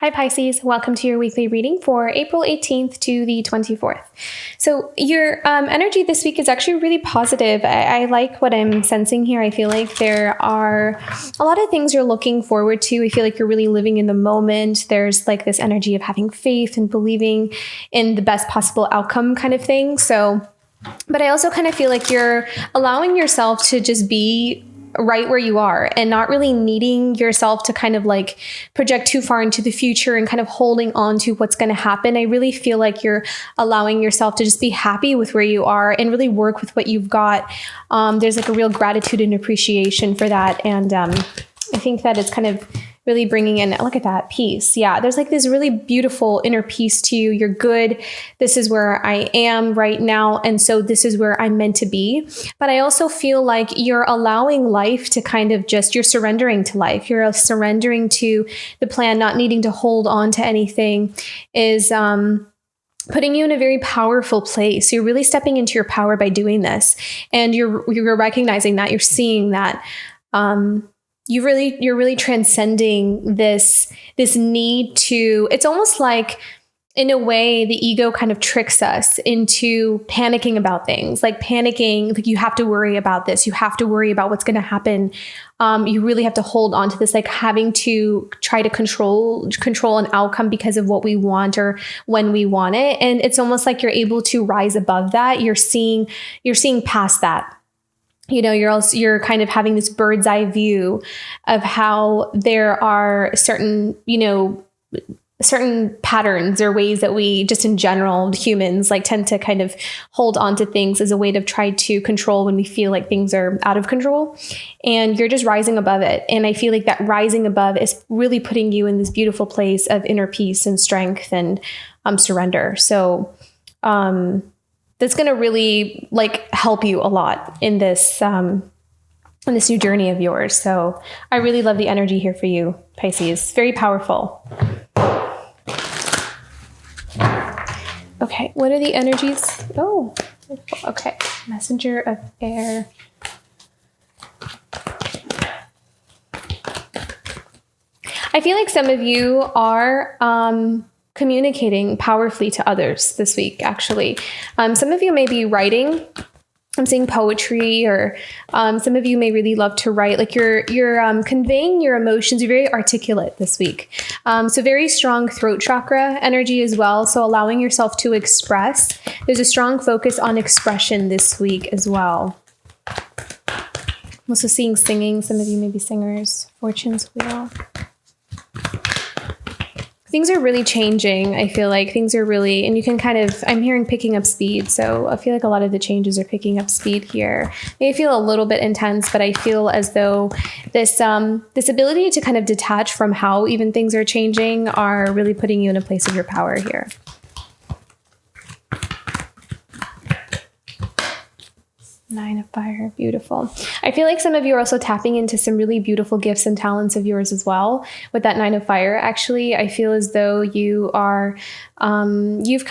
Hi Pisces, welcome to your weekly reading for April 18th to the 24th. So your energy this week is actually really positive. I like what I'm sensing here. I feel like there are a lot of things you're looking forward to. I feel like you're really living in the moment. There's like this energy of having faith and believing in the best possible outcome kind of thing. But I also kind of feel like you're allowing yourself to just be right where you are and not really needing yourself to kind of like project too far into the future and kind of holding on to what's going to happen. I really feel like you're allowing yourself to just be happy with where you are and really work with what you've got. There's like a real gratitude and appreciation for that. And I think that it's kind of really bringing in, look at that, peace. Yeah, there's like this really beautiful inner peace to you. You're good. This is where I am right now. And so this is where I'm meant to be. But I also feel like you're allowing life to kind of you're surrendering to life. You're surrendering to the plan, not needing to hold on to anything is putting you in a very powerful place. You're really stepping into your power by doing this. And you're recognizing that, you're seeing that. You're really transcending this need to, it's almost like in a way, the ego kind of tricks us into panicking about things, like panicking, like you have to worry about this. You have to worry about what's going to happen. You really have to hold on to this, like having to try to control an outcome because of what we want or when we want it. And it's almost like you're able to rise above that. You're seeing past that. You know, you're kind of having this bird's eye view of how there are certain patterns or ways that we just in general humans like tend to kind of hold on to things as a way to try to control when we feel like things are out of control, and you're just rising above it. And I feel like that rising above is really putting you in this beautiful place of inner peace and strength and surrender. So that's going to really like help you a lot in this new journey of yours. So I really love the energy here for you, Pisces. Very powerful. Okay, what are the energies? Oh, okay. Messenger of air. I feel like some of you are communicating powerfully to others this week, actually. Some of you may be writing. I'm seeing poetry, or some of you may really love to write. Like you're conveying your emotions. You're very articulate this week. So very strong throat chakra energy as well. So allowing yourself to express. There's a strong focus on expression this week as well. I'm also seeing singing. Some of you may be singers. Fortune's wheel. Things are really changing. I feel like things are really, and you can I'm hearing picking up speed. So I feel like a lot of the changes are picking up speed here. They feel a little bit intense, but I feel as though this ability to kind of detach from how even things are changing are really putting you in a place of your power here. Nine of fire. Beautiful. I feel like some of you are also tapping into some really beautiful gifts and talents of yours as well. With that nine of fire, actually, I feel as though you are, you've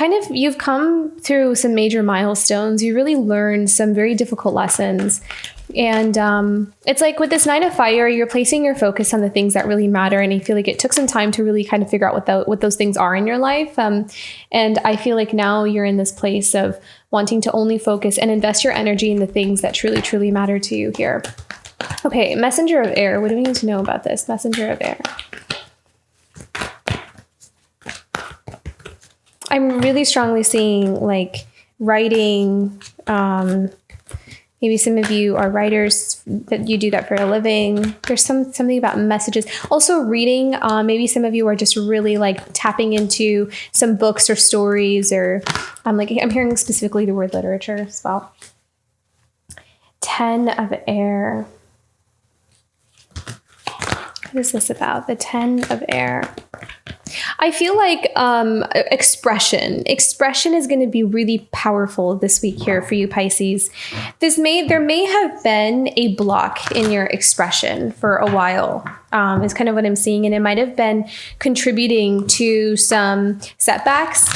come through some major milestones. You really learned some very difficult lessons. And it's like with this nine of fire, you're placing your focus on the things that really matter. And I feel like it took some time to really kind of figure out what those things are in your life. And I feel like now you're in this place of wanting to only focus and invest your energy in the things that truly, truly matter to you here. Okay, messenger of air. What do we need to know about this? Messenger of air. I'm really strongly seeing like writing, maybe some of you are writers, that you do that for a living. There's something about messages. Also reading, maybe some of you are just really like tapping into some books or stories, or I'm hearing specifically the word literature as well. 10 of air. What is this about? The 10 of air. I feel like expression is going to be really powerful this week here for you, Pisces. There may have been a block in your expression for a while, is kind of what I'm seeing. And it might have been contributing to some setbacks,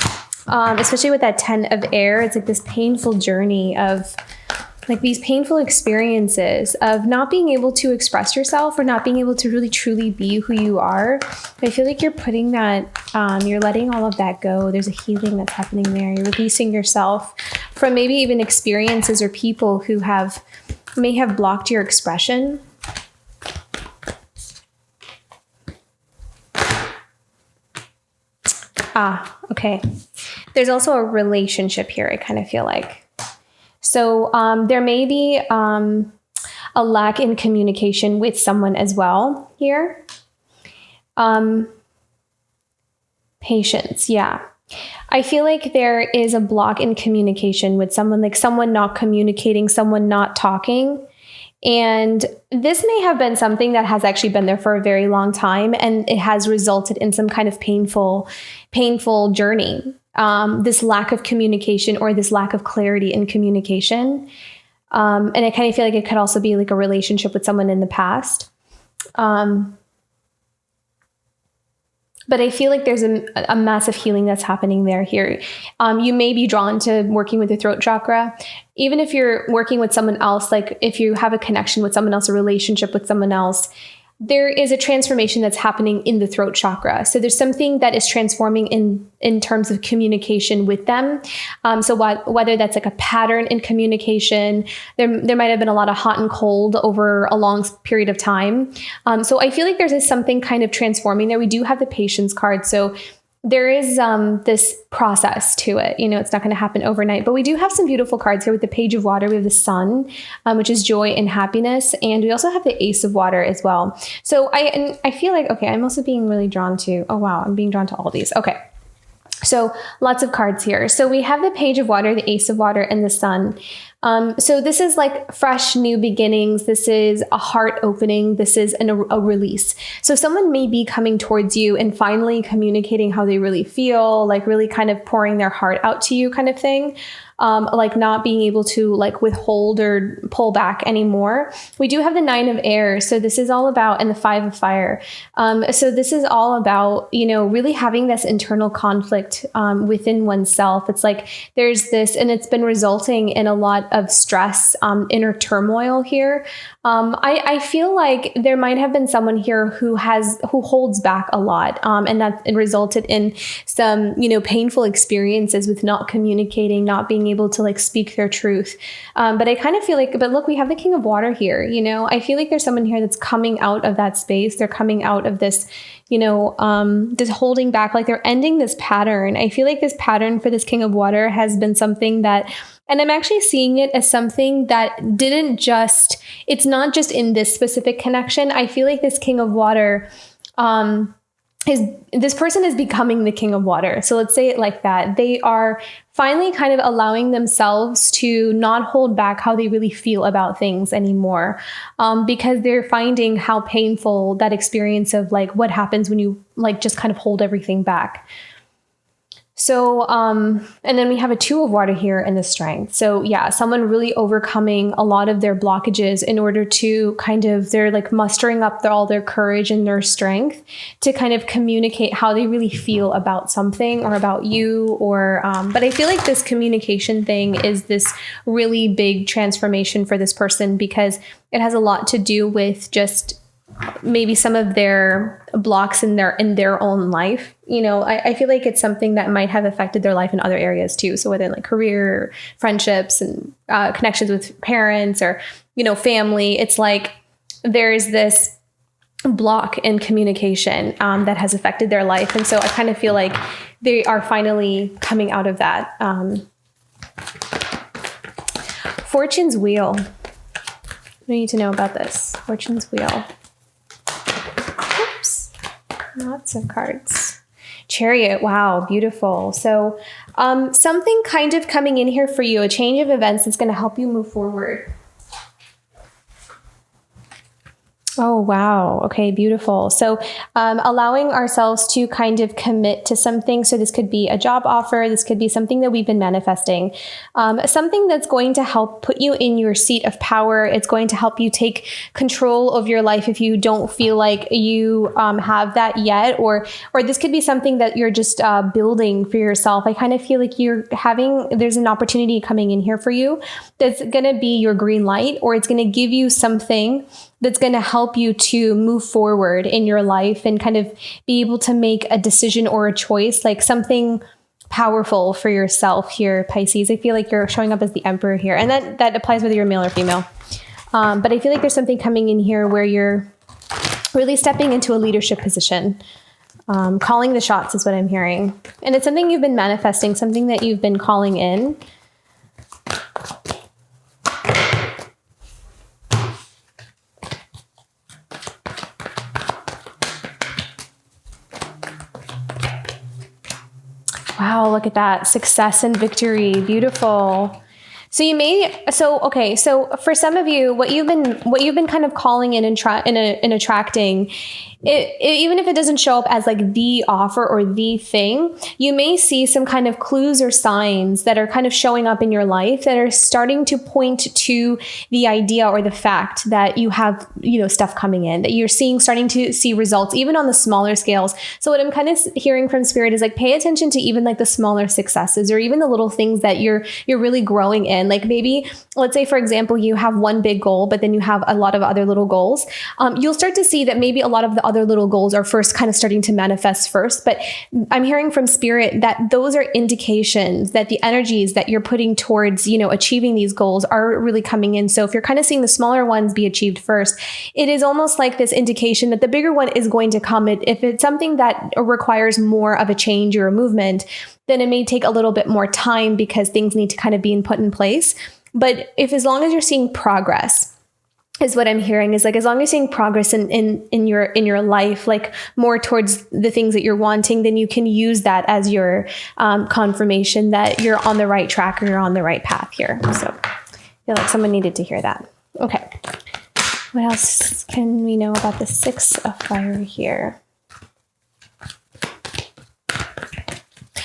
especially with that 10 of air. It's like this painful journey of like these painful experiences of not being able to express yourself or not being able to really truly be who you are. I feel like you're putting that, you're letting all of that go. There's a healing that's happening there. You're releasing yourself from maybe even experiences or people who may have blocked your expression. Okay. There's also a relationship here, I kind of feel like. So there may be a lack in communication with someone as well here. Patience, yeah. I feel like there is a block in communication with someone, like someone not communicating, someone not talking. And this may have been something that has actually been there for a very long time, and it has resulted in some kind of painful journey. This lack of communication or this lack of clarity in communication. And I kind of feel like it could also be like a relationship with someone in the past. But I feel like there's a massive healing that's happening here. You may be drawn to working with the throat chakra. Even if you're working with someone else, like if you have a connection with someone else, a relationship with someone else, there is a transformation that's happening in the throat chakra. So there's something that is transforming in terms of communication with them. So whether that's like a pattern in communication, there might have been a lot of hot and cold over a long period of time. So I feel like there's something kind of transforming there. We do have the patience card. So there is this process to it. It's not going to happen overnight, but we do have some beautiful cards here with the Page of Water. We have the Sun, which is joy and happiness. And we also have the Ace of Water as well. So I feel like, okay, I'm also being really drawn to, oh wow, I'm being drawn to all these. Okay. So lots of cards here. So we have the Page of Water, the Ace of Water, and the Sun. So this is like fresh new beginnings. This is a heart opening. This is a release. So someone may be coming towards you and finally communicating how they really feel, like really kind of pouring their heart out to you kind of thing. Like not being able to like withhold or pull back anymore. We do have the 9 of Air. So this is all about, and the 5 of Fire. So this is all about, really having this internal conflict within oneself. It's like there's this, and it's been resulting in a lot of stress, inner turmoil here. I feel like there might have been someone here who holds back a lot. And that resulted in some, painful experiences with not communicating, not being able to like speak their truth. But I kind of feel like, but look, we have the King of Water here. I feel like there's someone here that's coming out of that space. They're coming out of this, this holding back, like they're ending this pattern. I feel like this pattern for this King of Water has been something that, and I'm actually seeing it as something that it's not just in this specific connection. I feel like this King of Water, this person is becoming the King of Water. So let's say it like that. They are finally kind of allowing themselves to not hold back how they really feel about things anymore. Because they're finding how painful that experience of like what happens when you like just kind of hold everything back. So, and then we have a 2 of Water here and the Strength. So yeah, someone really overcoming a lot of their blockages in order to they're like mustering up all their courage and their strength to kind of communicate how they really feel about something or about you but I feel like this communication thing is this really big transformation for this person because it has a lot to do with just maybe some of their blocks in their own life. I feel like it's something that might have affected their life in other areas too. So whether like career, friendships, and connections with parents or, family, it's like there's this block in communication that has affected their life. And so I kind of feel like they are finally coming out of that. Fortune's Wheel. What do you need to know about this? Fortune's Wheel. Lots of cards. Chariot. Wow. Beautiful. So something kind of coming in here for you, a change of events that's going to help you move forward. Oh, wow. Okay, beautiful. So, allowing ourselves to kind of commit to something. So, this could be a job offer. This could be something that we've been manifesting, something that's going to help put you in your seat of power. It's going to help you take control of your life if you don't feel like you have that yet, or this could be something that you're just building for yourself. I kind of feel like there's an opportunity coming in here for you that's going to be your green light, or it's going to give you something that's going to help you to move forward in your life and kind of be able to make a decision or a choice, like something powerful for yourself here, Pisces. I feel like you're showing up as the Emperor here, and that applies whether you're male or female. But I feel like there's something coming in here where you're really stepping into a leadership position. Calling the shots is what I'm hearing. And it's something you've been manifesting, something that you've been calling in. Wow, look at that. Success and victory. Beautiful. So for some of you, what you've been kind of calling in and attracting, even if it doesn't show up as like the offer or the thing, you may see some kind of clues or signs that are kind of showing up in your life that are starting to point to the idea or the fact that you have, stuff coming in, that you're starting to see results, even on the smaller scales. So what I'm kind of hearing from Spirit is like, pay attention to even like the smaller successes or even the little things that you're really growing in. Like maybe, let's say, for example, you have one big goal, but then you have a lot of other little goals. You'll start to see that maybe a lot of the other little goals are first kind of starting to manifest first. But I'm hearing from Spirit that those are indications that the energies that you're putting towards, achieving these goals are really coming in. So if you're kind of seeing the smaller ones be achieved first, it is almost like this indication that the bigger one is going to come. If it's something that requires more of a change or a movement, then it may take a little bit more time because things need to kind of be put in place. But as long as you're seeing progress, is what I'm hearing, is like, as long as you're seeing progress in your life, like more towards the things that you're wanting, then you can use that as your confirmation that you're on the right track or you're on the right path here. So I feel like someone needed to hear that. Okay. What else can we know about the Six of Fire here?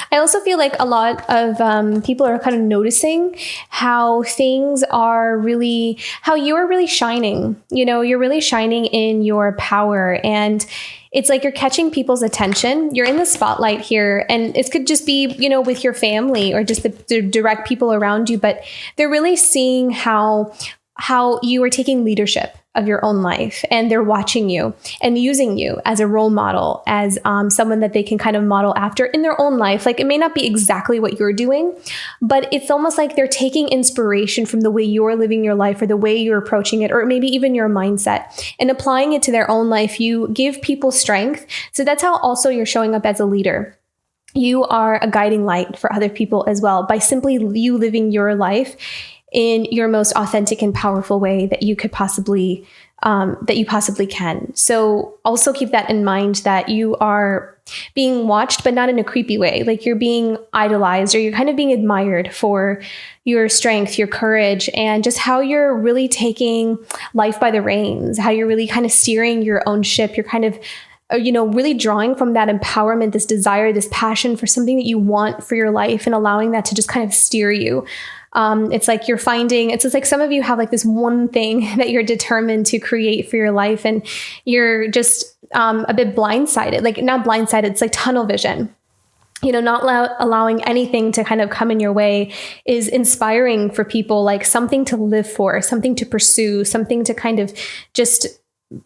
I also feel like a lot of people are kind of noticing how you're really shining. You're really shining in your power, and it's like you're catching people's attention. You're in the spotlight here, and it could just be, with your family or just the direct people around you, but they're really seeing how you are taking leadership of your own life, and they're watching you and using you as a role model, as someone that they can kind of model after in their own life. Like, it may not be exactly what you're doing, but it's almost like they're taking inspiration from the way you're living your life or the way you're approaching it, or maybe even your mindset, and applying it to their own life. You give people strength. So that's how also you're showing up as a leader. You are a guiding light for other people as well, by simply you living your life in your most authentic and powerful way that you could possibly can. So also keep that in mind, that you are being watched, but not in a creepy way. Like, you're being idolized, or you're kind of being admired for your strength, your courage, and just how you're really taking life by the reins, how you're really kind of steering your own ship. You're kind of really drawing from that empowerment, this desire, this passion for something that you want for your life, and allowing that to just kind of steer you. It's like it's just like some of you have like this one thing that you're determined to create for your life, and you're just a bit blindsided, like not blindsided, it's like tunnel vision. Not allowing anything to kind of come in your way is inspiring for people, like something to live for, something to pursue, something to kind of just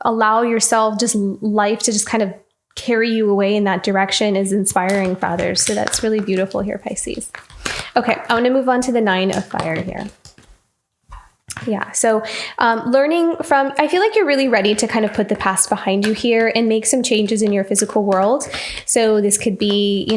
allow yourself, just life to just kind of carry you away in that direction, is inspiring for others. So that's really beautiful here, Pisces. Okay, I want to move on to the Nine of Fire here. Yeah, so learning from, I feel like you're really ready to kind of put the past behind you here and make some changes in your physical world. So this could be,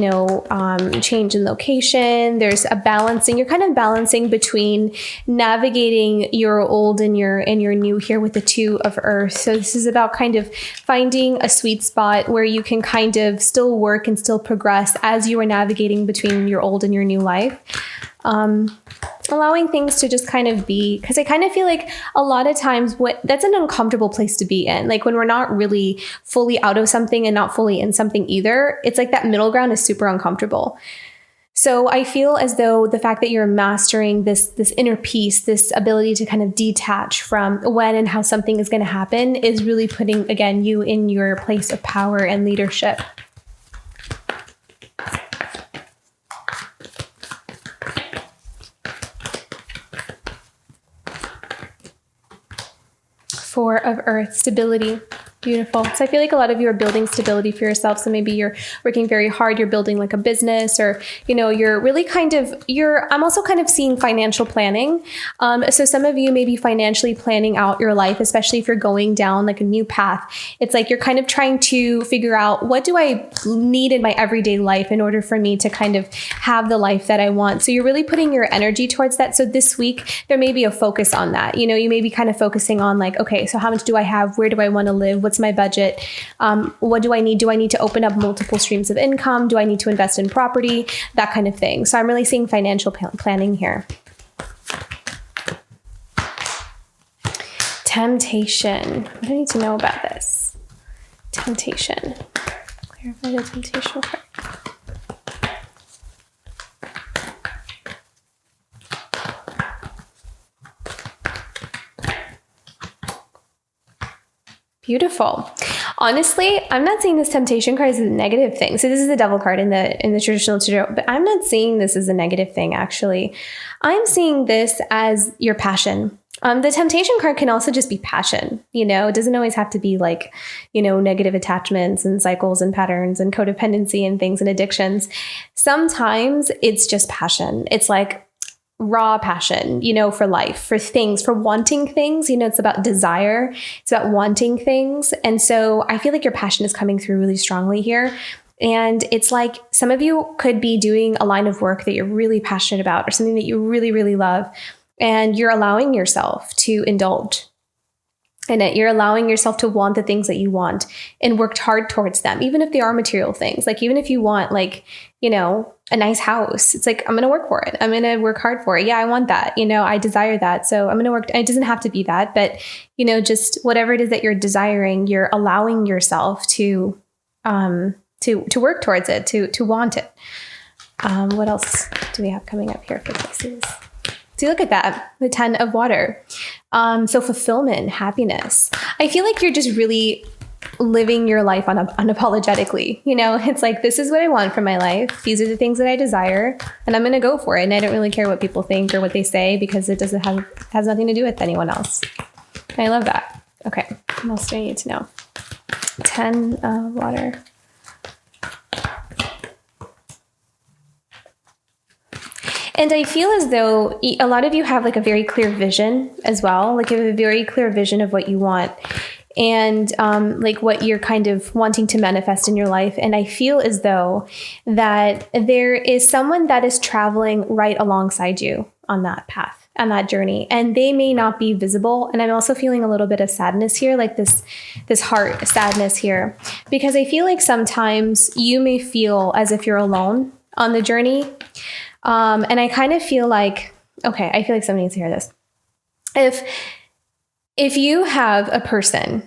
change in location. There's a balancing. You're kind of balancing between navigating your old and your new here with the Two of Earth. So this is about kind of finding a sweet spot where you can kind of still work and still progress as you are navigating between your old and your new life. allowing things to just kind of be, because I kind of feel like a lot of times that's an uncomfortable place to be in. Like when we're not really fully out of something and not fully in something either, it's like that middle ground is super uncomfortable. So I feel as though the fact that you're mastering this inner peace, this ability to kind of detach from when and how something is going to happen is really putting, again, you in your place of power and leadership. Four of Earth, stability. Beautiful. So I feel like a lot of you are building stability for yourself. So maybe you're working very hard. You're building like a business, or, you're really I'm also kind of seeing financial planning. So some of you may be financially planning out your life, especially if you're going down like a new path. It's like you're kind of trying to figure out, what do I need in my everyday life in order for me to kind of have the life that I want? So you're really putting your energy towards that. So this week, there may be a focus on that. You may be kind of focusing on like, okay, so how much do I have? Where do I want to live? What's my budget? What do I need? Do I need to open up multiple streams of income? Do I need to invest in property? That kind of thing. So I'm really seeing financial planning here. Temptation. What do I need to know about this? Temptation. Clarify the temptation part. Beautiful. Honestly, I'm not seeing this temptation card as a negative thing. So this is the devil card in the traditional tarot, but I'm not seeing this as a negative thing, actually. I'm seeing this as your passion. The temptation card can also just be passion. It doesn't always have to be like, negative attachments and cycles and patterns and codependency and things and addictions. Sometimes it's just passion. It's like raw passion, for life, for things, for wanting things. It's about desire. It's about wanting things. And so I feel like your passion is coming through really strongly here. And it's like some of you could be doing a line of work that you're really passionate about, or something that you really, really love. And you're allowing yourself to indulge in it. You're allowing yourself to want the things that you want and worked hard towards them, even if they are material things. Like even if you want a nice house, it's like, I'm going to work for it. I'm going to work hard for it. Yeah, I want that. I desire that. So I'm going to work. It doesn't have to be that, but just whatever it is that you're desiring, you're allowing yourself to work towards it, to want it. What else do we have coming up here for Pisces? So look at that, the 10 of water. So fulfillment, happiness. I feel like you're just really living your life unapologetically. It's like, this is what I want from my life. These are the things that I desire, and I'm going to go for it. And I don't really care what people think or what they say, because it has nothing to do with anyone else. And I love that. Okay. What else do I need to know? 10 of water. And I feel as though a lot of you have like a very clear vision as well. Like you have a very clear vision of what you want, and like what you're kind of wanting to manifest in your life. And I feel as though that there is someone that is traveling right alongside you on that path, on that journey, and they may not be visible. And I'm also feeling a little bit of sadness here, like this heart sadness here, because I feel like sometimes you may feel as if you're alone on the journey. And I kind of feel like, okay, I feel like somebody needs to hear this. If you have a person,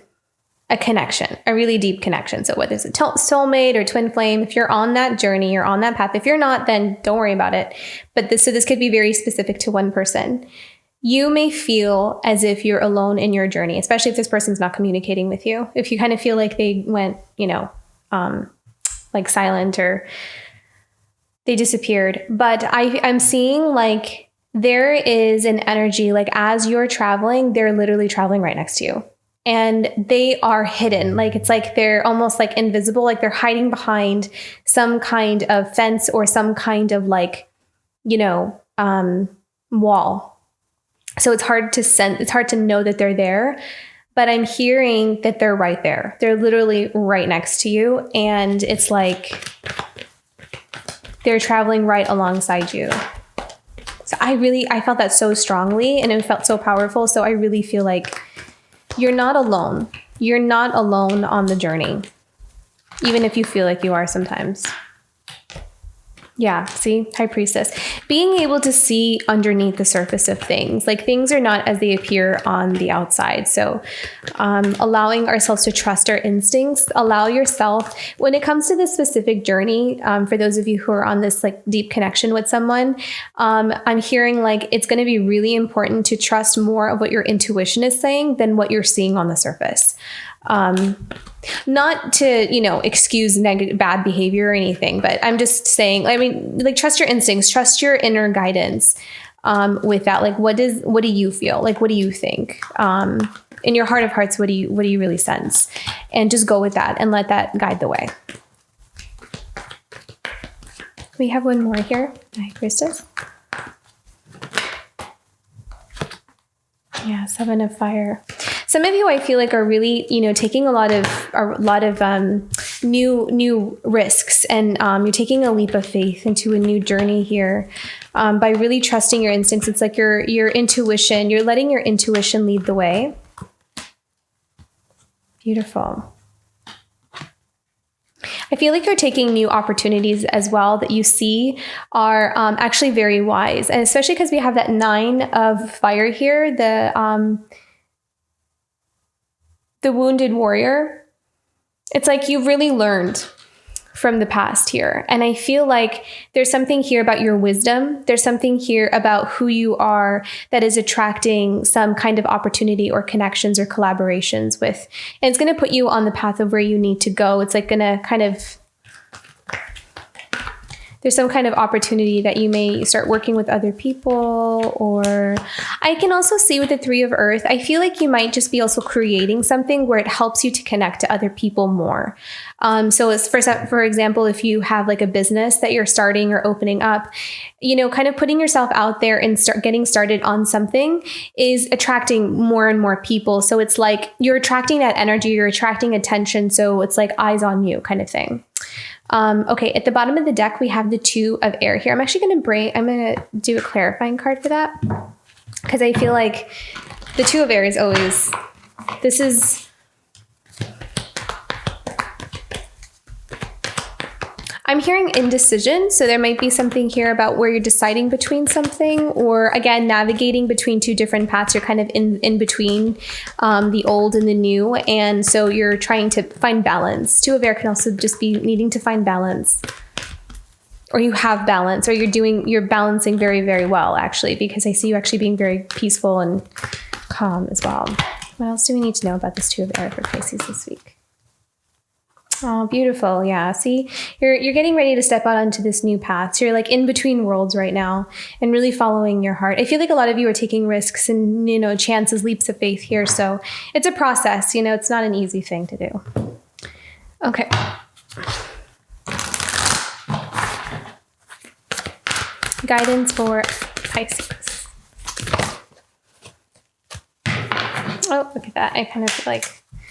a connection, a really deep connection, so whether it's a soulmate or twin flame, if you're on that journey, you're on that path. If you're not, then don't worry about it. But this could be very specific to one person. You may feel as if you're alone in your journey, especially if this person's not communicating with you. If you kind of feel like they went, like silent, or they disappeared. But I'm seeing like there is an energy, like as you're traveling, they're literally traveling right next to you, and they are hidden. Like it's like they're almost like invisible, like they're hiding behind some kind of fence or some kind of like, wall. So it's hard to know that they're there, but I'm hearing that they're right there. They're literally right next to you. And it's like they're traveling right alongside you. So I felt that so strongly, and it felt so powerful. So I really feel like you're not alone. You're not alone on the journey, even if you feel like you are sometimes. Yeah, see, High Priestess. Being able to see underneath the surface of things, like things are not as they appear on the outside. So allowing ourselves to trust our instincts, allow yourself, when it comes to this specific journey, for those of you who are on this like deep connection with someone, I'm hearing like it's going to be really important to trust more of what your intuition is saying than what you're seeing on the surface. Not to, excuse bad behavior or anything, but I'm just saying, like trust your instincts, trust your inner guidance, with that. Like, what do you feel? Like, what do you think? In your heart of hearts, what do you really sense? And just go with that and let that guide the way. We have one more here. High Priestess. Yeah, Seven of Fire. Some of you I feel like are really, taking a lot of new risks, and you're taking a leap of faith into a new journey here, by really trusting your instincts. It's like your intuition. You're letting your intuition lead the way. Beautiful. I feel like you're taking new opportunities as well that you see are actually very wise, and especially because we have that 9 of Fire here, the wounded warrior. It's like you've really learned from the past here. And I feel like there's something here about your wisdom. There's something here about who you are that is attracting some kind of opportunity or connections or collaborations with. And it's going to put you on the path of where you need to go. It's like going to kind of, there's some kind of opportunity that you may start working with other people, or I can also see with the 3 of Earth, I feel like you might just be also creating something where it helps you to connect to other people more. So it's for example, if you have like a business that you're starting or opening up, kind of putting yourself out there and getting started on something is attracting more and more people. So it's like you're attracting that energy, you're attracting attention. So it's like eyes on you kind of thing. Okay, at the bottom of the deck, we have the 2 of Air here. I'm actually going to do a clarifying card for that, because I feel like the 2 of Air is always, I'm hearing indecision. So there might be something here about where you're deciding between something, or again, navigating between 2 different paths. You're kind of in between the old and the new. And so you're trying to find balance. 2 of Air can also just be needing to find balance, or you have balance, or you're balancing very, very well, actually, because I see you actually being very peaceful and calm as well. What else do we need to know about this 2 of Air for Pisces this week? Oh, beautiful. Yeah. See, you're getting ready to step out onto this new path. So you're like in between worlds right now and really following your heart. I feel like a lot of you are taking risks and, chances, leaps of faith here. So it's a process, it's not an easy thing to do. Okay. Guidance for Pisces. Oh, look at that. I kind of feel like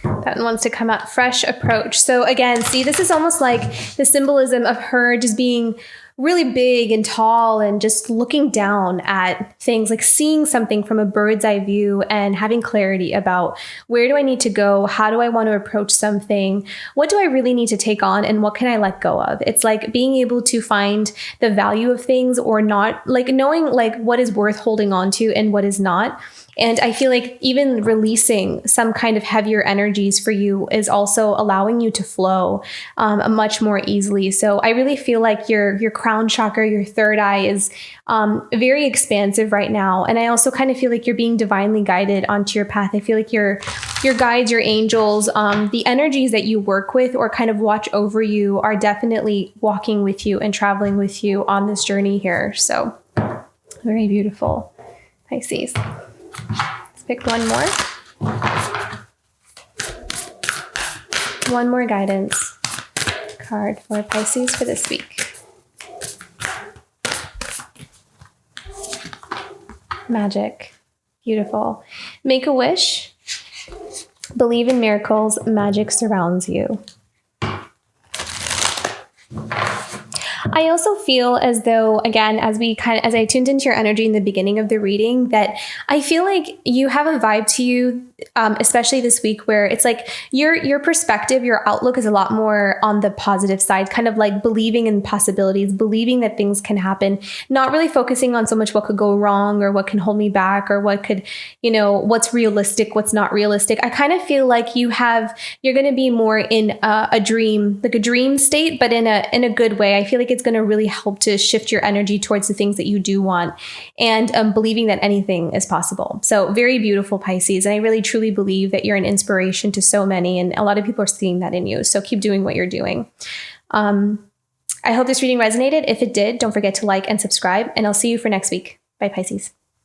that one wants to come up. Fresh approach. So again, see, this is almost like the symbolism of her just being really big and tall and just looking down at things, like seeing something from a bird's eye view and having clarity about where do I need to go? How do I want to approach something? What do I really need to take on? And what can I let go of? It's like being able to find the value of things, or not, like knowing like what is worth holding on to and what is not. And I feel like even releasing some kind of heavier energies for you is also allowing you to flow much more easily. So I really feel like your crown chakra, your third eye, is very expansive right now. And I also kind of feel like you're being divinely guided onto your path. I feel like your guides, your angels, the energies that you work with or kind of watch over you are definitely walking with you and traveling with you on this journey here. So very beautiful, Pisces. Let's pick one more. One more guidance card for Pisces for this week. Magic. Beautiful. Make a wish. Believe in miracles. Magic surrounds you. I also feel as though, again, as I tuned into your energy in the beginning of the reading, that I feel like you have a vibe to you especially this week, where it's like your perspective, your outlook is a lot more on the positive side, kind of like believing in possibilities, believing that things can happen, not really focusing on so much what could go wrong or what can hold me back or what could, what's realistic, what's not realistic. I kind of feel like you're going to be more in a dream, like a dream state, but in a good way. I feel like it's going to really help to shift your energy towards the things that you do want, and believing that anything is possible. So very beautiful, Pisces. And I really truly believe that you're an inspiration to so many, and a lot of people are seeing that in you. So keep doing what you're doing. I hope this reading resonated. If it did, don't forget to like and subscribe, and I'll see you for next week. Bye, Pisces.